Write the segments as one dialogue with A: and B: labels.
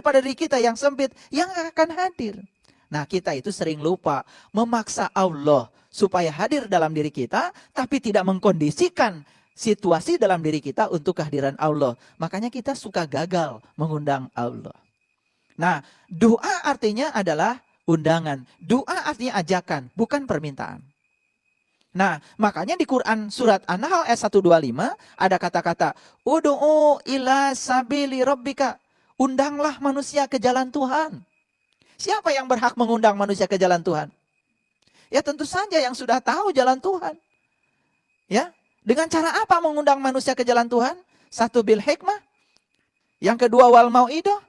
A: pada diri kita yang sempit, yang akan hadir. Nah, kita itu sering lupa memaksa Allah supaya hadir dalam diri kita, tapi tidak mengkondisikan situasi dalam diri kita untuk kehadiran Allah. Makanya kita suka gagal mengundang Allah. Nah, doa artinya adalah undangan. Doa artinya ajakan, bukan permintaan. Nah, makanya di Quran surat An-Nahl ayat 125 ada kata-kata ud'u ila sabili rabbika. Undanglah manusia ke jalan Tuhan. Siapa yang berhak mengundang manusia ke jalan Tuhan? Ya tentu saja yang sudah tahu jalan Tuhan. Ya, dengan cara apa mengundang manusia ke jalan Tuhan? Satu, bil hikmah. Yang kedua, wal mau'idah.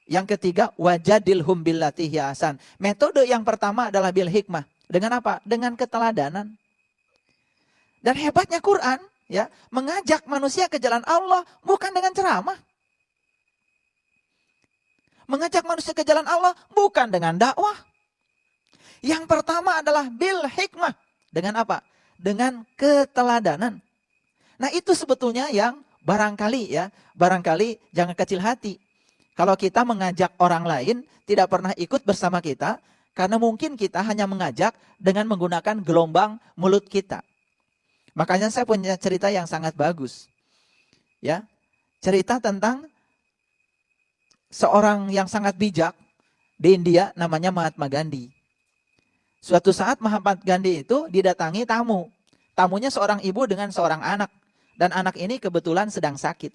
A: Yang ketiga, wajadilhum billati hiya ahsan. Metode yang pertama adalah bil hikmah. Dengan apa? Dengan keteladanan. Dan hebatnya Quran, ya, mengajak manusia ke jalan Allah bukan dengan ceramah. Mengajak manusia ke jalan Allah bukan dengan dakwah. Yang pertama adalah bil hikmah. Dengan apa? Dengan keteladanan. Nah, itu sebetulnya yang barangkali jangan kecil hati. Kalau kita mengajak orang lain tidak pernah ikut bersama kita, karena mungkin kita hanya mengajak dengan menggunakan gelombang mulut kita. Makanya saya punya cerita yang sangat bagus. Ya, cerita tentang seorang yang sangat bijak di India namanya Mahatma Gandhi. Suatu saat Mahatma Gandhi itu didatangi tamu. Tamunya seorang ibu dengan seorang anak. Dan anak ini kebetulan sedang sakit.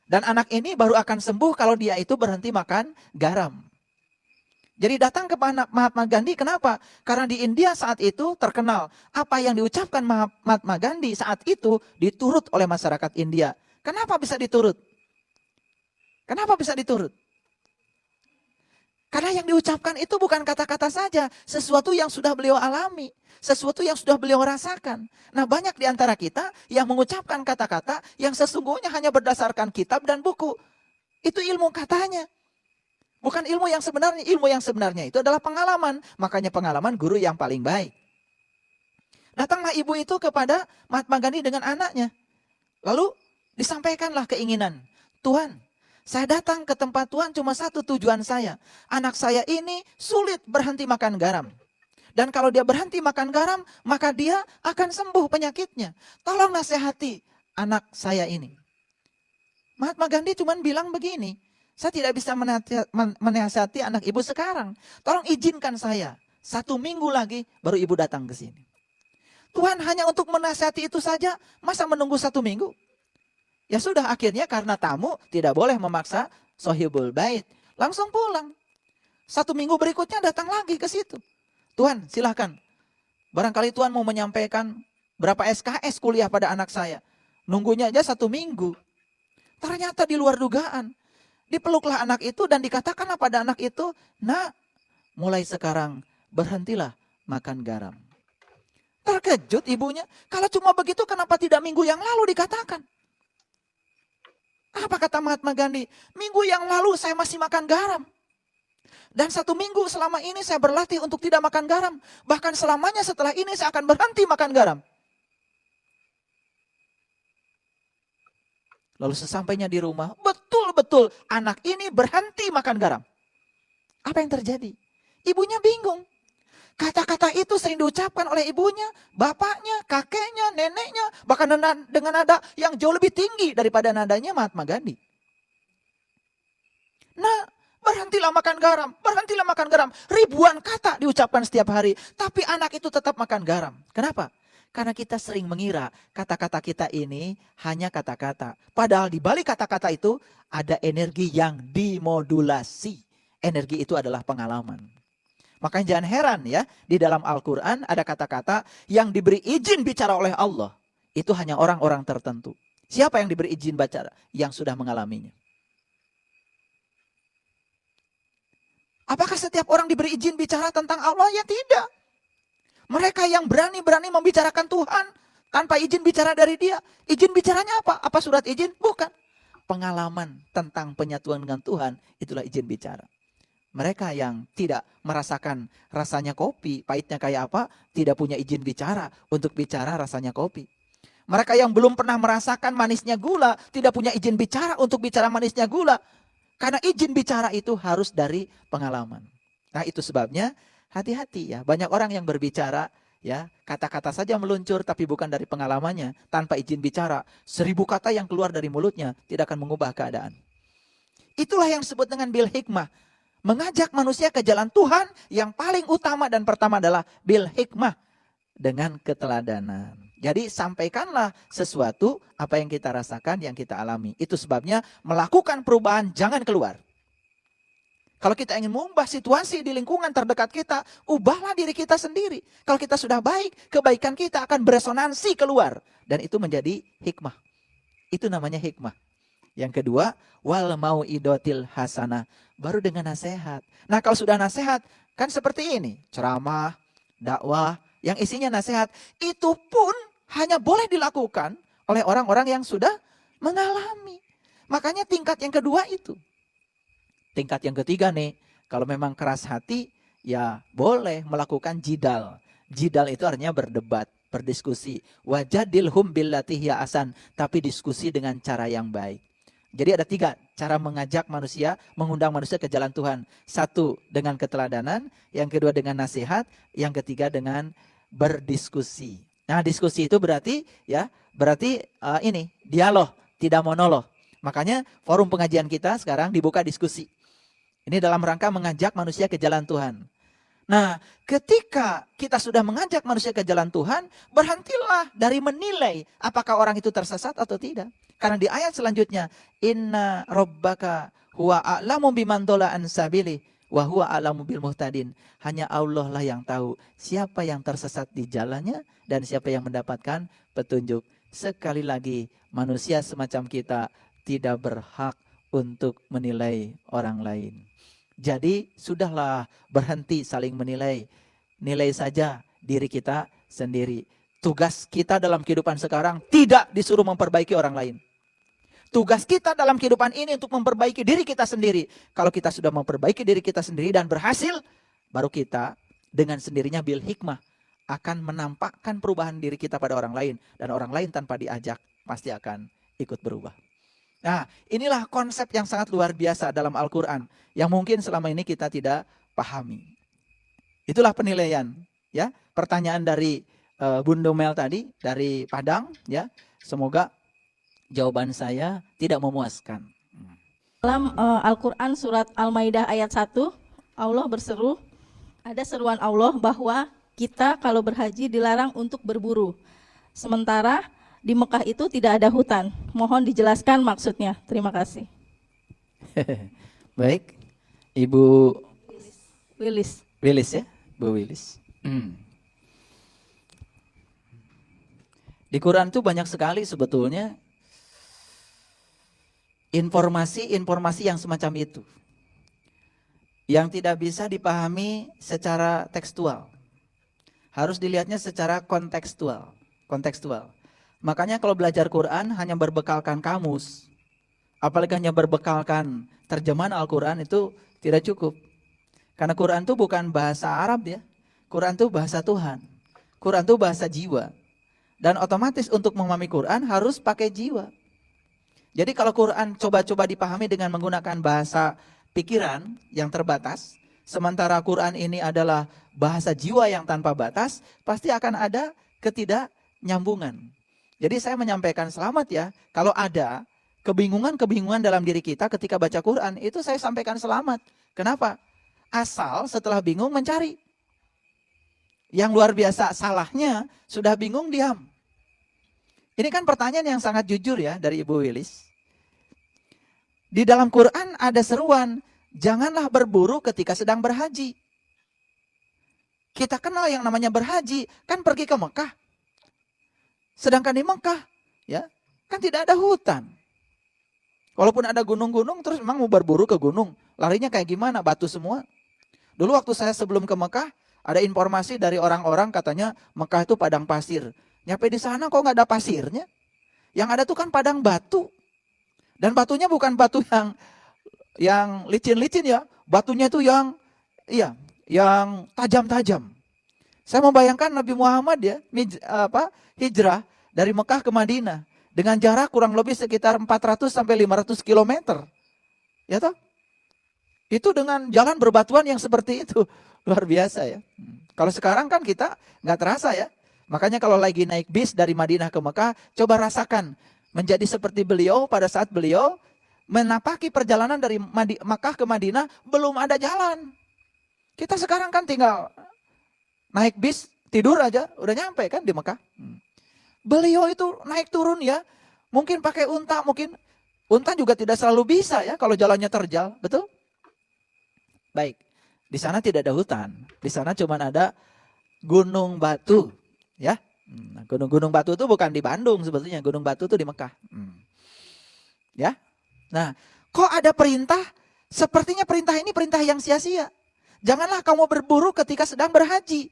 A: Dan anak ini baru akan sembuh kalau dia itu berhenti makan garam. Jadi datang ke Mahatma Gandhi, kenapa? Karena di India saat itu terkenal. Apa yang diucapkan Mahatma Gandhi saat itu diturut oleh masyarakat India. Kenapa bisa diturut? Kenapa bisa diturut? Karena yang diucapkan itu bukan kata-kata saja. Sesuatu yang sudah beliau alami. Sesuatu yang sudah beliau rasakan. Nah, banyak di antara kita yang mengucapkan kata-kata yang sesungguhnya hanya berdasarkan kitab dan buku. Itu ilmu katanya. Bukan ilmu yang sebenarnya. Ilmu yang sebenarnya itu adalah pengalaman. Makanya pengalaman guru yang paling baik. Datanglah ibu itu kepada Mahatma Gandhi dengan anaknya. Lalu disampaikanlah keinginan. Tuhan, saya datang ke tempat Tuhan cuma satu tujuan saya. Anak saya ini sulit berhenti makan garam. Dan kalau dia berhenti makan garam, maka dia akan sembuh penyakitnya. Tolong nasihati anak saya ini. Mahatma Gandhi cuma bilang begini. Saya tidak bisa menasihati anak ibu sekarang. Tolong izinkan saya. 1 minggu lagi baru ibu datang ke sini. Tuhan hanya untuk menasihati itu saja. Masa menunggu 1 minggu? Ya sudah, akhirnya karena tamu tidak boleh memaksa sohibul bait. Langsung pulang. 1 minggu berikutnya datang lagi ke situ. Tuhan silahkan. Barangkali Tuhan mau menyampaikan berapa SKS kuliah pada anak saya. Nunggunya aja 1 minggu. Ternyata di luar dugaan. Dipeluklah anak itu dan dikatakanlah pada anak itu, nak, mulai sekarang berhentilah makan garam. Terkejut ibunya. Kalau cuma begitu kenapa tidak minggu yang lalu dikatakan? Apa kata Mahatma Gandhi? Minggu yang lalu saya masih makan garam. Dan 1 minggu selama ini saya berlatih untuk tidak makan garam. Bahkan selamanya setelah ini saya akan berhenti makan garam. Lalu sesampainya di rumah, betul-betul anak ini berhenti makan garam. Apa yang terjadi? Ibunya bingung. Kata-kata itu sering diucapkan oleh ibunya, bapaknya, kakeknya, neneknya, bahkan dengan nada yang jauh lebih tinggi daripada nadanya Mahatma Gandhi. Nah, berhentilah makan garam, berhentilah makan garam. Ribuan kata diucapkan setiap hari, tapi anak itu tetap makan garam. Kenapa? Karena kita sering mengira kata-kata kita ini hanya kata-kata. Padahal di balik kata-kata itu ada energi yang dimodulasi. Energi itu adalah pengalaman. Makanya jangan heran ya, di dalam Al-Quran ada kata-kata yang diberi izin bicara oleh Allah. Itu hanya orang-orang tertentu. Siapa yang diberi izin bicara? Yang sudah mengalaminya. Apakah setiap orang diberi izin bicara tentang Allah? Ya tidak. Mereka yang berani-berani membicarakan Tuhan tanpa izin bicara dari dia. Izin bicaranya apa? Apa surat izin? Bukan. Pengalaman tentang penyatuan dengan Tuhan, itulah izin bicara. Mereka yang tidak merasakan rasanya kopi, pahitnya kayak apa, tidak punya izin bicara untuk bicara rasanya kopi. Mereka yang belum pernah merasakan manisnya gula, tidak punya izin bicara untuk bicara manisnya gula. Karena izin bicara itu harus dari pengalaman. Nah, itu sebabnya hati-hati ya. Banyak orang yang berbicara ya, kata-kata saja meluncur tapi bukan dari pengalamannya, tanpa izin bicara. 1000 kata yang keluar dari mulutnya tidak akan mengubah keadaan. Itulah yang disebut dengan bil hikmah. Mengajak manusia ke jalan Tuhan yang paling utama dan pertama adalah bil hikmah, dengan keteladanan. Jadi sampaikanlah sesuatu apa yang kita rasakan, yang kita alami. Itu sebabnya melakukan perubahan jangan keluar. Kalau kita ingin mengubah situasi di lingkungan terdekat kita, ubahlah diri kita sendiri. Kalau kita sudah baik, kebaikan kita akan beresonansi keluar. Dan itu menjadi hikmah. Itu namanya hikmah. Yang kedua, wal mau'idotil hasanah. Baru dengan nasihat. Nah, kalau sudah nasihat, kan seperti ini. Ceramah, dakwah, yang isinya nasihat. Itu pun hanya boleh dilakukan oleh orang-orang yang sudah mengalami. Makanya tingkat yang kedua itu. Tingkat yang ketiga nih, kalau memang keras hati, ya boleh melakukan jidal. Jidal itu artinya berdebat, berdiskusi. Wajadilhum billati hiya asan, tapi diskusi dengan cara yang baik. Jadi ada 3 cara mengajak manusia, mengundang manusia ke jalan Tuhan. 1 dengan keteladanan, yang kedua dengan nasihat, yang ketiga dengan berdiskusi. Nah, diskusi itu berarti ini dialog, tidak monolog. Makanya forum pengajian kita sekarang dibuka diskusi. Ini dalam rangka mengajak manusia ke jalan Tuhan. Nah, ketika kita sudah mengajak manusia ke jalan Tuhan, berhentilah dari menilai apakah orang itu tersesat atau tidak. Karena di ayat selanjutnya, inna rabbaka huwa a'lamu biman dhalla an sabilihi wa huwa a'lamu bil muhtadin. Hanya Allah lah yang tahu siapa yang tersesat di jalannya dan siapa yang mendapatkan petunjuk. Sekali lagi, manusia semacam kita tidak berhak untuk menilai orang lain. Jadi sudahlah berhenti saling menilai. Nilai saja diri kita sendiri. Tugas kita dalam kehidupan sekarang tidak disuruh memperbaiki orang lain. Tugas kita dalam kehidupan ini untuk memperbaiki diri kita sendiri. Kalau kita sudah memperbaiki diri kita sendiri dan berhasil, baru kita dengan sendirinya bil hikmah akan menampakkan perubahan diri kita pada orang lain. Dan orang lain tanpa diajak pasti akan ikut berubah. Nah, inilah konsep yang sangat luar biasa dalam Al-Quran yang mungkin selama ini kita tidak pahami. Itulah penilaian, ya. Pertanyaan dari Bunda Mel tadi dari Padang, ya. Semoga jawaban saya tidak memuaskan.
B: Dalam Al-Quran surat Al-Maidah ayat 1, Allah berseru, ada seruan Allah bahwa kita kalau berhaji dilarang untuk berburu. Sementara di Mekah itu tidak ada hutan. Mohon dijelaskan maksudnya. Terima kasih.
A: Baik, Ibu
B: Wilis
A: ya, Bu Wilis. Di Quran itu banyak sekali sebetulnya informasi-informasi yang semacam itu. Yang tidak bisa dipahami secara tekstual. Harus dilihatnya secara kontekstual. Makanya kalau belajar Quran hanya berbekalkan kamus, apalagi hanya berbekalkan terjemahan Al-Quran itu tidak cukup. Karena Quran itu bukan bahasa Arab ya. Quran itu bahasa Tuhan. Quran itu bahasa jiwa. Dan otomatis untuk memahami Quran harus pakai jiwa. Jadi kalau Quran coba-coba dipahami dengan menggunakan bahasa pikiran yang terbatas, sementara Quran ini adalah bahasa jiwa yang tanpa batas, pasti akan ada ketidaknyambungan. Jadi saya menyampaikan selamat ya, kalau ada kebingungan-kebingungan dalam diri kita ketika baca Quran, itu saya sampaikan selamat. Kenapa? Asal setelah bingung mencari. Yang luar biasa salahnya, sudah bingung diam. Ini kan pertanyaan yang sangat jujur ya dari Ibu Wilis. Di dalam Quran ada seruan, janganlah berburu ketika sedang berhaji. Kita kenal yang namanya berhaji, kan pergi ke Mekah. Sedangkan di Mekah, ya, kan tidak ada hutan. Walaupun ada gunung-gunung, terus memang mau berburu ke gunung. Larinya kayak gimana? Batu semua. Dulu waktu saya sebelum ke Mekah, ada informasi dari orang-orang katanya Mekah itu padang pasir. Nyampe di sana kok nggak ada pasirnya? Yang ada tuh kan padang batu. Dan batunya bukan batu yang licin-licin ya. Batunya itu yang tajam-tajam. Saya membayangkan Nabi Muhammad ya, hijrah dari Mekah ke Madinah dengan jarak kurang lebih sekitar 400 sampai 500 km. Ya toh? Itu dengan jalan berbatuan yang seperti itu. Luar biasa ya. Kalau sekarang kan kita nggak terasa ya. Makanya kalau lagi naik bis dari Madinah ke Mekah, coba rasakan menjadi seperti beliau pada saat beliau menapaki perjalanan dari Mekah ke Madinah, belum ada jalan. Kita sekarang kan tinggal naik bis, tidur aja, udah nyampe kan di Mekah. Beliau itu naik turun ya, mungkin pakai unta, mungkin unta juga tidak selalu bisa ya kalau jalannya terjal, betul? Baik, di sana tidak ada hutan, di sana cuma ada gunung batu, ya. Gunung-gunung batu itu bukan di Bandung sebetulnya, gunung batu itu di Mekah. Ya. Nah, kok ada perintah? Sepertinya perintah ini perintah yang sia-sia. Janganlah kamu berburu ketika sedang berhaji.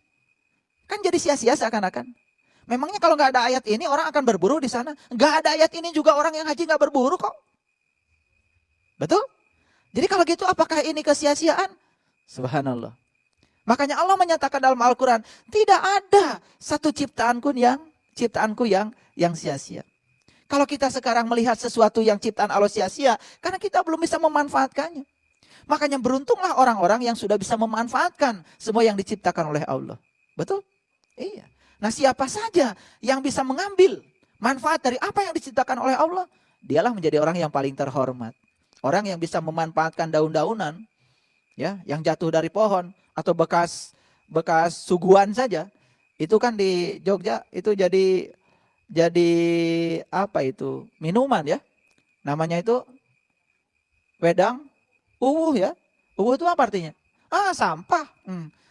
A: Kan jadi sia-sia seakan-akan. Memangnya kalau nggak ada ayat ini orang akan berburu di sana? Nggak ada ayat ini juga orang yang haji nggak berburu kok. Betul? Jadi kalau gitu apakah ini kesia-siaan? Subhanallah. Makanya Allah menyatakan dalam Al-Quran, tidak ada satu ciptaanku yang sia-sia. Kalau kita sekarang melihat sesuatu yang ciptaan Allah sia-sia, karena kita belum bisa memanfaatkannya. Makanya beruntunglah orang-orang yang sudah bisa memanfaatkan semua yang diciptakan oleh Allah. Betul? Iya. Nah, siapa saja yang bisa mengambil manfaat dari apa yang diciptakan oleh Allah, dialah menjadi orang yang paling terhormat. Orang yang bisa memanfaatkan daun-daunan, ya, yang jatuh dari pohon atau bekas suguhan saja. Itu kan di Jogja itu jadi apa itu? Minuman ya. Namanya itu wedang uwuh ya. Uwuh itu apa artinya? Sampah.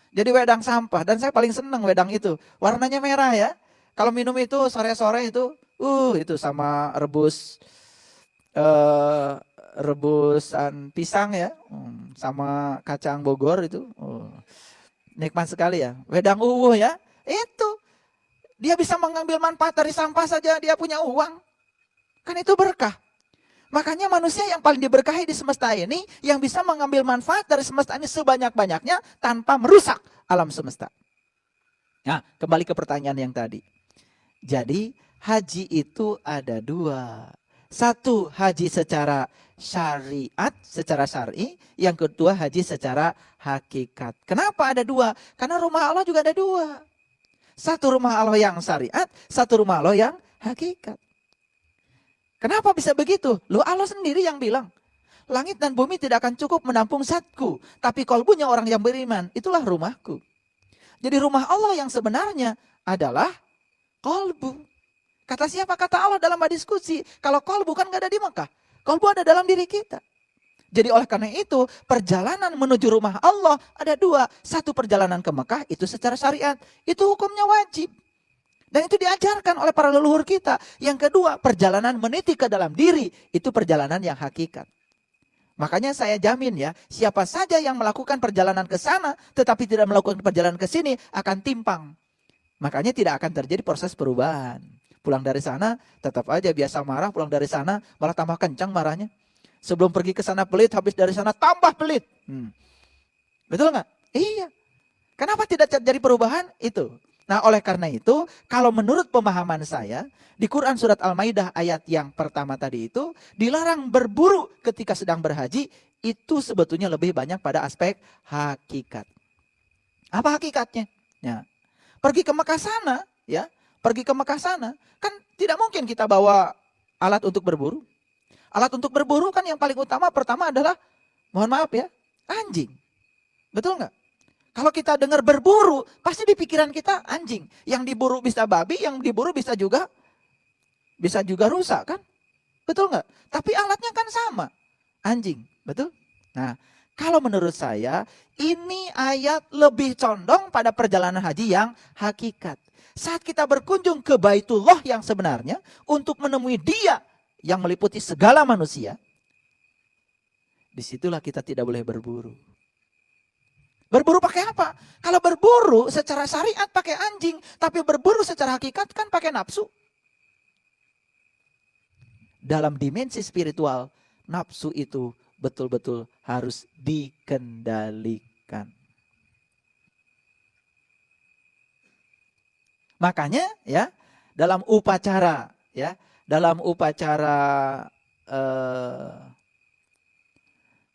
A: Jadi wedang sampah, dan saya paling senang wedang itu. Warnanya merah ya. Kalau minum itu sore-sore itu sama rebusan pisang ya, sama kacang Bogor itu, nikmat sekali ya. Wedang uwuh ya, itu dia bisa mengambil manfaat dari sampah saja, dia punya uang, kan itu berkah. Makanya manusia yang paling diberkahi di semesta ini, yang bisa mengambil manfaat dari semesta ini sebanyak-banyaknya tanpa merusak alam semesta. Nah, kembali ke pertanyaan yang tadi. Jadi haji itu ada dua. Satu, haji secara syariat, secara syar'i. Yang kedua, haji secara hakikat. Kenapa ada dua? Karena rumah Allah juga ada dua. Satu rumah Allah yang syariat, satu rumah Allah yang hakikat. Kenapa bisa begitu? Loh, Allah sendiri yang bilang, langit dan bumi tidak akan cukup menampung zatku, tapi kalbunya orang yang beriman, itulah rumahku. Jadi rumah Allah yang sebenarnya adalah kalbu. Kata siapa? Kata Allah dalam hadis qudsi. Kalau kalbu kan gak ada di Mekah. Kalbu ada dalam diri kita. Jadi oleh karena itu, perjalanan menuju rumah Allah ada dua. Satu, perjalanan ke Mekah itu secara syariat. Itu hukumnya wajib. Dan itu diajarkan oleh para leluhur kita. Yang kedua, perjalanan meniti ke dalam diri. Itu perjalanan yang hakikat. Makanya saya jamin ya, siapa saja yang melakukan perjalanan ke sana, tetapi tidak melakukan perjalanan ke sini, akan timpang. Makanya tidak akan terjadi proses perubahan. Pulang dari sana, tetap aja biasa marah. Pulang dari sana, malah tambah kencang marahnya. Sebelum pergi ke sana pelit, habis dari sana tambah pelit. Betul nggak? Iya. Kenapa tidak terjadi perubahan? Itu. Nah, oleh karena itu, kalau menurut pemahaman saya, di Quran surat Al-Maidah ayat yang pertama tadi itu, dilarang berburu ketika sedang berhaji, itu sebetulnya lebih banyak pada aspek hakikat. Apa hakikatnya? Ya, pergi ke Mekah sana, ya, pergi ke Mekah sana, kan tidak mungkin kita bawa alat untuk berburu. Alat untuk berburu kan yang paling utama pertama adalah, mohon maaf ya, anjing. Betul nggak? Kalau kita dengar berburu, pasti di pikiran kita anjing. Yang diburu bisa babi, yang diburu bisa juga rusak kan? Betul nggak? Tapi alatnya kan sama, anjing, betul? Nah, kalau menurut saya, ini ayat lebih condong pada perjalanan haji yang hakikat. Saat kita berkunjung ke Baitullah yang sebenarnya, untuk menemui Dia yang meliputi segala manusia, disitulah kita tidak boleh berburu. Berburu pakai apa? Kalau berburu secara syariat pakai anjing, tapi berburu secara hakikat kan pakai nafsu. Dalam dimensi spiritual, nafsu itu betul-betul harus dikendalikan. Makanya ya, dalam upacara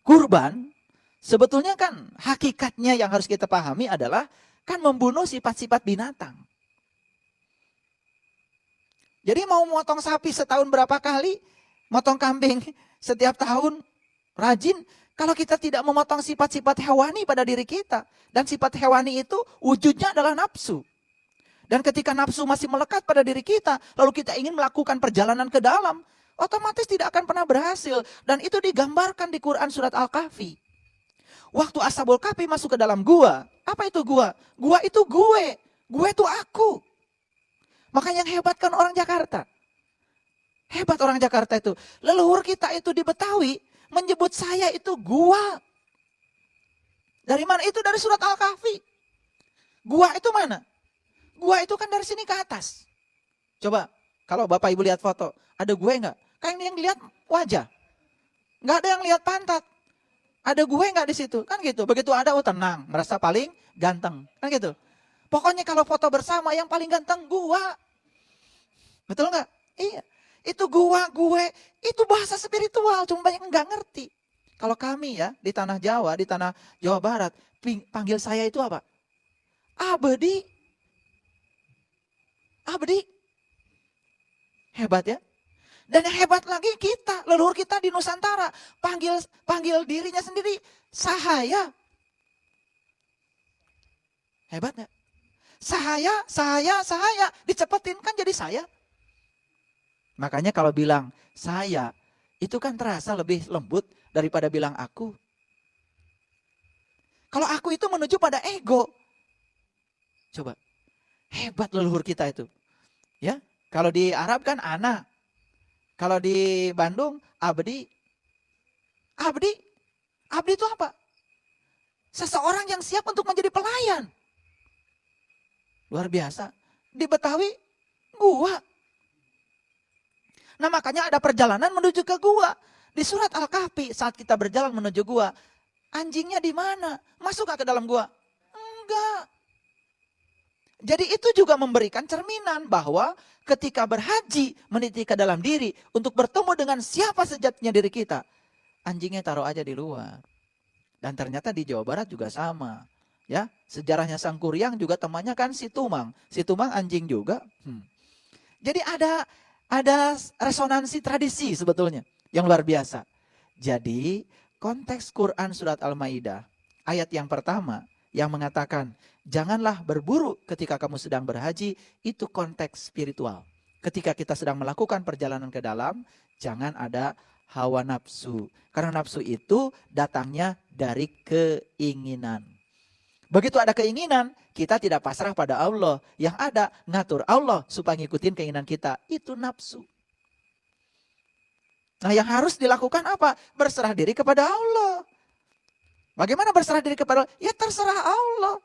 A: kurban, Sebetulnya kan hakikatnya yang harus kita pahami adalah kan membunuh sifat-sifat binatang. Jadi mau motong sapi setahun berapa kali, motong kambing setiap tahun, rajin. Kalau kita tidak memotong sifat-sifat hewani pada diri kita. Dan sifat hewani itu wujudnya adalah nafsu. Dan ketika nafsu masih melekat pada diri kita, lalu kita ingin melakukan perjalanan ke dalam, otomatis tidak akan pernah berhasil. Dan itu digambarkan di Quran surat Al-Kahfi. Waktu Ashabul Kahfi masuk ke dalam gua, apa itu gua? Gua itu gue itu aku. Makanya yang hebat kan orang Jakarta. Hebat orang Jakarta itu. Leluhur kita itu di Betawi menyebut saya itu gua. Dari mana? Itu dari surat Al-Kahfi. Gua itu mana? Gua itu kan dari sini ke atas. Coba, kalau Bapak Ibu lihat foto, ada gue nggak? Kan yang lihat wajah. Nggak ada yang lihat pantat. Ada gue nggak di situ? Kan gitu. Begitu ada, oh tenang, merasa paling ganteng. Kan gitu. Pokoknya kalau foto bersama yang paling ganteng gua. Betul nggak? Iya. Itu gua, gue, itu bahasa spiritual. Cuma banyak nggak ngerti. Kalau kami ya, di tanah Jawa, di tanah Jawa Barat, panggil saya itu apa? Abdi. Abdi. Hebat ya. Dan yang hebat lagi kita, leluhur kita di Nusantara, panggil dirinya sendiri sahaya. Hebat gak? Sahaya, dicepetin kan jadi saya. Makanya kalau bilang saya, itu kan terasa lebih lembut daripada bilang aku. Kalau aku itu menuju pada ego. Coba, hebat leluhur kita itu. Ya, kalau di Arab kan ana. Kalau di Bandung, abdi. Abdi itu apa? Seseorang yang siap untuk menjadi pelayan. Luar biasa. Di Betawi, gua. Nah makanya ada perjalanan menuju ke gua. Di surat Al-Kahfi saat kita berjalan menuju gua. Anjingnya di mana? Masuk gak ke dalam gua? Enggak. Jadi itu juga memberikan cerminan bahwa ketika berhaji meniti ke dalam diri untuk bertemu dengan siapa sejatinya diri kita. Anjingnya taruh aja di luar. Dan ternyata di Jawa Barat juga sama. Ya, sejarahnya Sang Kuryang juga temannya kan si Tumang. Si Tumang anjing juga. Jadi ada resonansi tradisi sebetulnya yang luar biasa. Jadi konteks Quran surat Al-Maidah ayat yang pertama yang mengatakan janganlah berburu ketika kamu sedang berhaji, itu konteks spiritual. Ketika kita sedang melakukan perjalanan ke dalam, jangan ada hawa nafsu. Karena nafsu itu datangnya dari keinginan. Begitu ada keinginan, kita tidak pasrah pada Allah. Yang ada ngatur Allah supaya ngikutin keinginan kita. Itu nafsu. Nah yang harus dilakukan apa? Berserah diri kepada Allah. Bagaimana berserah diri kepada Allah? Ya terserah Allah.